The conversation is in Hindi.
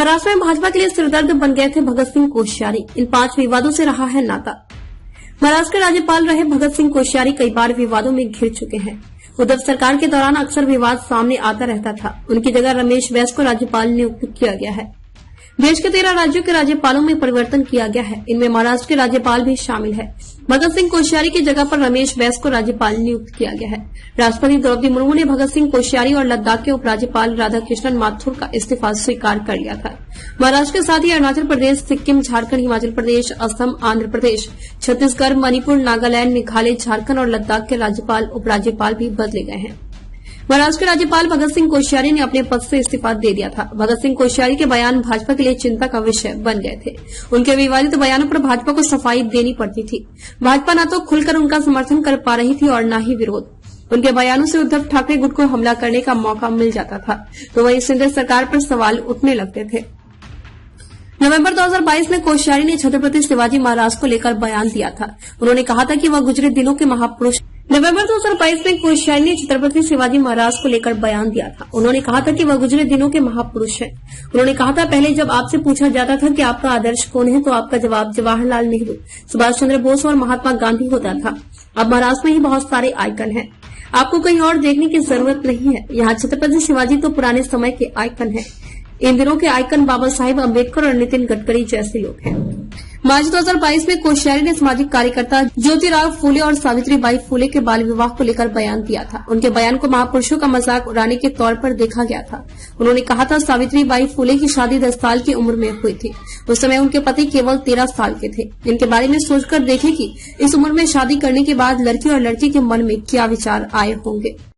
महाराष्ट्र में भाजपा के लिए सिरदर्द बन गए थे भगत सिंह कोश्यारी। इन 5 विवादों से रहा है नाता। महाराष्ट्र के राज्यपाल रहे भगत सिंह कोश्यारी कई बार विवादों में घिर चुके हैं। उद्धव सरकार के दौरान अक्सर विवाद सामने आता रहता था। उनकी जगह रमेश बैस को राज्यपाल नियुक्त किया गया है। देश के 13 राज्यों के राज्यपालों में परिवर्तन किया गया है। इनमें महाराष्ट्र के राज्यपाल भी शामिल है। भगत सिंह कोश्यारी की जगह पर रमेश बैस को राज्यपाल नियुक्त किया गया है। राष्ट्रपति द्रौपदी मुर्मू ने भगत सिंह कोश्यारी और लद्दाख के उपराज्यपाल राधाकृष्णन माथुर का इस्तीफा स्वीकार कर लिया था। महाराष्ट्र के साथ ही अरुणाचल प्रदेश, सिक्किम, झारखंड, हिमाचल प्रदेश, असम, आंध्र प्रदेश, छत्तीसगढ़, मणिपुर, नागालैंड, मेघालय, झारखंड और लद्दाख के राज्यपाल, उपराज्यपाल भी बदले गए हैं। महाराष्ट्र के राज्यपाल भगत सिंह कोश्यारी ने अपने पद से इस्तीफा दे दिया था। भगत सिंह कोश्यारी के बयान भाजपा के लिए चिंता का विषय बन गए थे। उनके विवादित बयानों पर भाजपा को सफाई देनी पड़ती थी। भाजपा न तो खुलकर उनका समर्थन कर पा रही थी और न ही विरोध। उनके बयानों से उद्धव ठाकरे गुट को हमला करने का मौका मिल जाता था, तो वहीं शिंदे सरकार पर सवाल उठने लगते थे। नवंबर 2022 में कोश्यारी ने छत्रपति शिवाजी महाराज को लेकर बयान दिया था। उन्होंने कहा था कि वह गुजरे दिनों के महापुरुष। नवंबर 2022 में कोश्यारी ने छत्रपति शिवाजी महाराज को लेकर बयान दिया था। उन्होंने कहा था कि वह गुजरे दिनों के महापुरुष हैं। उन्होंने कहा था, पहले जब आपसे पूछा जाता था कि आपका आदर्श कौन है, तो आपका जवाब जवाहरलाल नेहरू, सुभाष चंद्र बोस और महात्मा गांधी होता था। अब महाराष्ट्र में ही बहुत सारे आइकन हैं। आपको कहीं और देखने की जरूरत नहीं है। यहाँ छत्रपति शिवाजी तो पुराने समय के आइकन हैं। इन दिनों के आइकन बाबा साहेब अम्बेडकर और नितिन गडकरी जैसे लोग हैं। मार्च 2022 में कोश्यारी ने सामाजिक कार्यकर्ता ज्योतिराव फूले और सावित्रीबाई फूले के बाल विवाह को लेकर बयान दिया था। उनके बयान को महापुरुषों का मजाक उड़ाने के तौर पर देखा गया था। उन्होंने कहा था, सावित्रीबाई फूले की शादी 10 साल की उम्र में हुई थी। उस समय उनके पति केवल 13 साल के थे। इनके बारे में सोचकर देखें कि इस उम्र में शादी करने के बाद लड़की और लड़के के मन में क्या विचार आए होंगे।